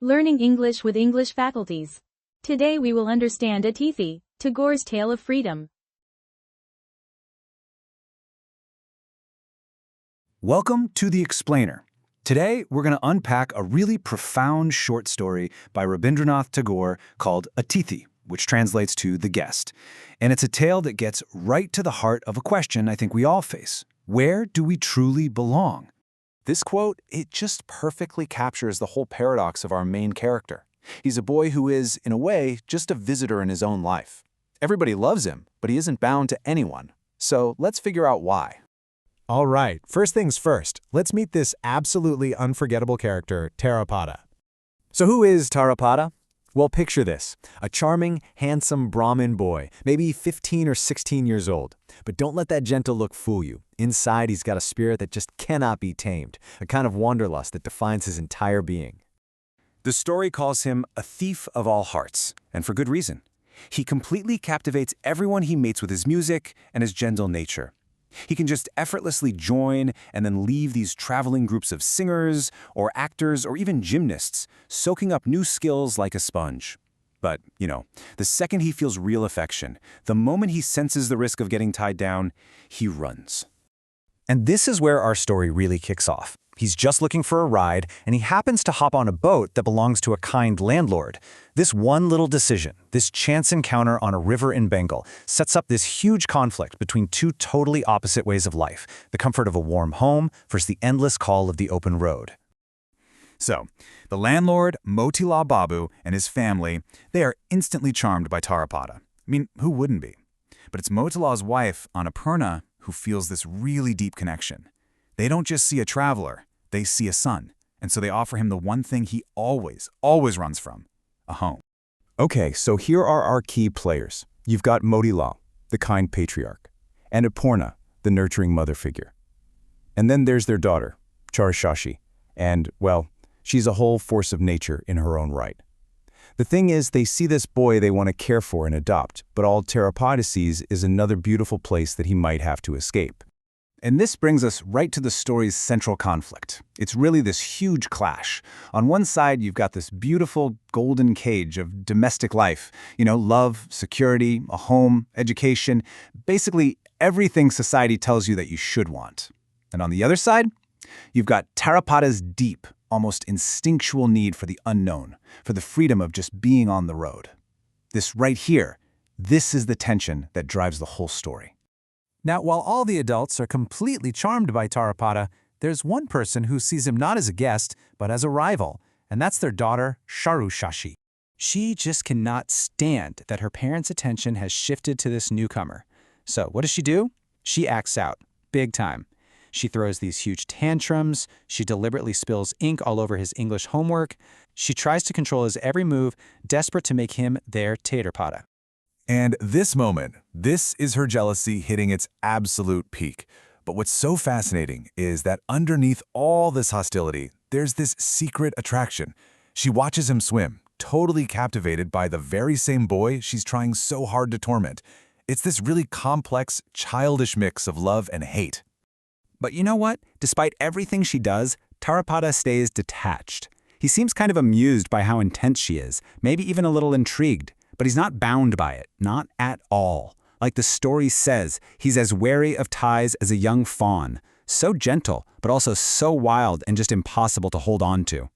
Learning English with English faculties. Today we will understand Atithi, Tagore's tale of freedom. Welcome to The Explainer. Today, we're going to unpack a really profound short story by Rabindranath Tagore called Atithi, which translates to the guest. And it's a tale that gets right to the heart of a question I think we all face. Where do we truly belong? This quote, it just perfectly captures the whole paradox of our main character. He's a boy who is, in a way, just a visitor in his own life. Everybody loves him, but he isn't bound to anyone. So let's figure out why. All right, first things first, let's meet this absolutely unforgettable character, Tarapada. So who is Tarapada? Well, picture this, a charming, handsome Brahmin boy, maybe 15 or 16 years old. But don't let that gentle look fool you. Inside, he's got a spirit that just cannot be tamed, a kind of wanderlust that defines his entire being. The story calls him a thief of all hearts, and for good reason. He completely captivates everyone he meets with his music and his gentle nature. He can just effortlessly join and then leave these traveling groups of singers or actors or even gymnasts, soaking up new skills like a sponge. But, the second he feels real affection, the moment he senses the risk of getting tied down, he runs. And this is where our story really kicks off. He's just looking for a ride, and he happens to hop on a boat that belongs to a kind landlord. This one little decision, this chance encounter on a river in Bengal, sets up this huge conflict between two totally opposite ways of life, the comfort of a warm home versus the endless call of the open road. So, the landlord, Motilal Babu, and his family, they are instantly charmed by Tarapada. I mean, who wouldn't be? But it's Motilal's wife, Annapurna, who feels this really deep connection. They don't just see a traveler, they see a son, and so they offer him the one thing he always runs from, a home. Okay, so here are our key players. You've got Motilal, the kind patriarch, and Annapurna, the nurturing mother figure. And then there's their daughter, Charushashi, and, well, she's a whole force of nature in her own right. The thing is, they see this boy they want to care for and adopt, but all Tarapada sees is another beautiful place that he might have to escape. And this brings us right to the story's central conflict. It's really this huge clash. On one side, you've got this beautiful golden cage of domestic life. Love, security, a home, education, basically everything society tells you that you should want. And on the other side, you've got Tarapada's deep, almost instinctual need for the unknown, for the freedom of just being on the road. This right here, this is the tension that drives the whole story. Now, while all the adults are completely charmed by Tarapada, there's one person who sees him not as a guest, but as a rival, and that's their daughter, Charushashi. She just cannot stand that her parents' attention has shifted to this newcomer. So what does she do? She acts out, big time. She throws these huge tantrums, she deliberately spills ink all over his English homework, she tries to control his every move, desperate to make him their Tarapada. And this moment, this is her jealousy hitting its absolute peak. But what's so fascinating is that underneath all this hostility, there's this secret attraction. She watches him swim, totally captivated by the very same boy she's trying so hard to torment. It's this really complex, childish mix of love and hate. But you know what? Despite everything she does, Tarapada stays detached. He seems kind of amused by how intense she is, maybe even a little intrigued. But he's not bound by it, not at all. Like the story says, he's as wary of ties as a young fawn, so gentle, but also so wild and just impossible to hold on to.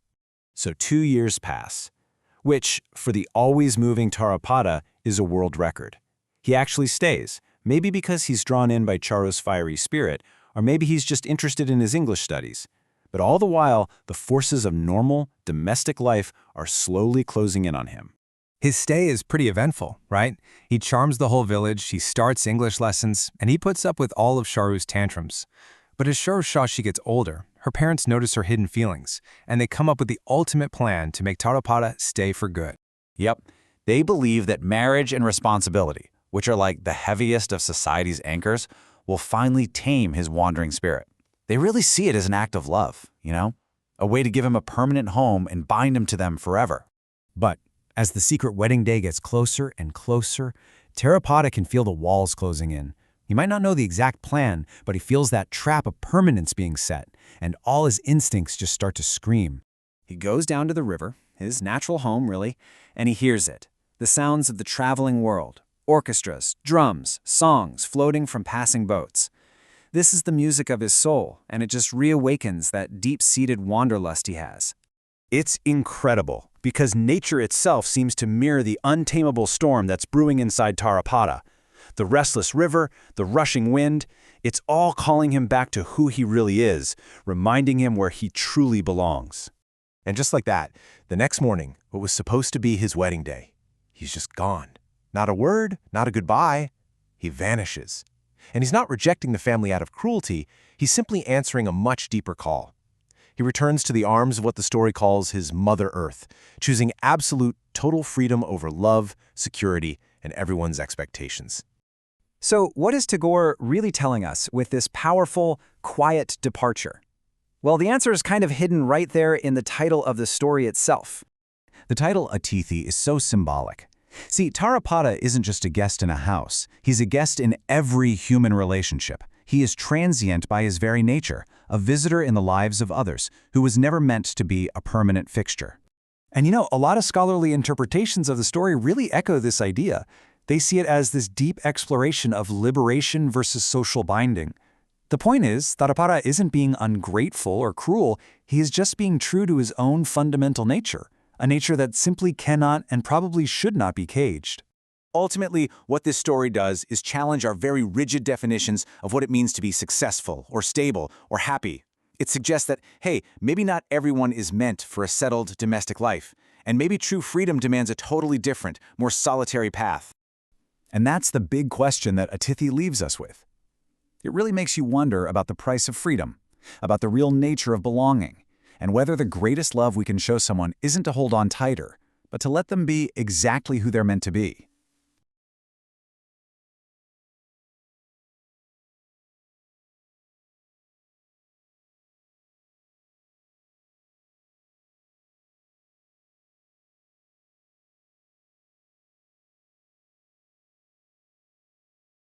So 2 years pass, which, for the always moving Tarapada, is a world record. He actually stays, maybe because he's drawn in by Charu's fiery spirit, or maybe he's just interested in his English studies. But all the while, the forces of normal, domestic life are slowly closing in on him. His stay is pretty eventful, right? He charms the whole village, he starts English lessons, and he puts up with all of Charu's tantrums. But as Charushashi gets older, her parents notice her hidden feelings, and they come up with the ultimate plan to make Tarapada stay for good. Yep, they believe that marriage and responsibility, which are like the heaviest of society's anchors, will finally tame his wandering spirit. They really see it as an act of love, a way to give him a permanent home and bind him to them forever. But as the secret wedding day gets closer and closer, Tarapada can feel the walls closing in. He might not know the exact plan, but he feels that trap of permanence being set, and all his instincts just start to scream. He goes down to the river, his natural home really, and he hears it. The sounds of the traveling world. Orchestras, drums, songs floating from passing boats. This is the music of his soul, and it just reawakens that deep-seated wanderlust he has. It's incredible, because nature itself seems to mirror the untamable storm that's brewing inside Tarapada. The restless river, the rushing wind, it's all calling him back to who he really is, reminding him where he truly belongs. And just like that, the next morning, what was supposed to be his wedding day, he's just gone. Not a word, not a goodbye. He vanishes. And he's not rejecting the family out of cruelty, he's simply answering a much deeper call. He returns to the arms of what the story calls his Mother Earth, choosing absolute, total freedom over love, security, and everyone's expectations. So what is Tagore really telling us with this powerful, quiet departure? Well, the answer is kind of hidden right there in the title of the story itself. The title Atithi is so symbolic. See, Tarapada isn't just a guest in a house. He's a guest in every human relationship. He is transient by his very nature, a visitor in the lives of others, who was never meant to be a permanent fixture. And you know, a lot of scholarly interpretations of the story really echo this idea. They see it as this deep exploration of liberation versus social binding. The point is, Tarapada isn't being ungrateful or cruel, he is just being true to his own fundamental nature, a nature that simply cannot and probably should not be caged. Ultimately, what this story does is challenge our very rigid definitions of what it means to be successful, or stable, or happy. It suggests that, hey, maybe not everyone is meant for a settled domestic life, and maybe true freedom demands a totally different, more solitary path. And that's the big question that Atithi leaves us with. It really makes you wonder about the price of freedom, about the real nature of belonging, and whether the greatest love we can show someone isn't to hold on tighter, but to let them be exactly who they're meant to be.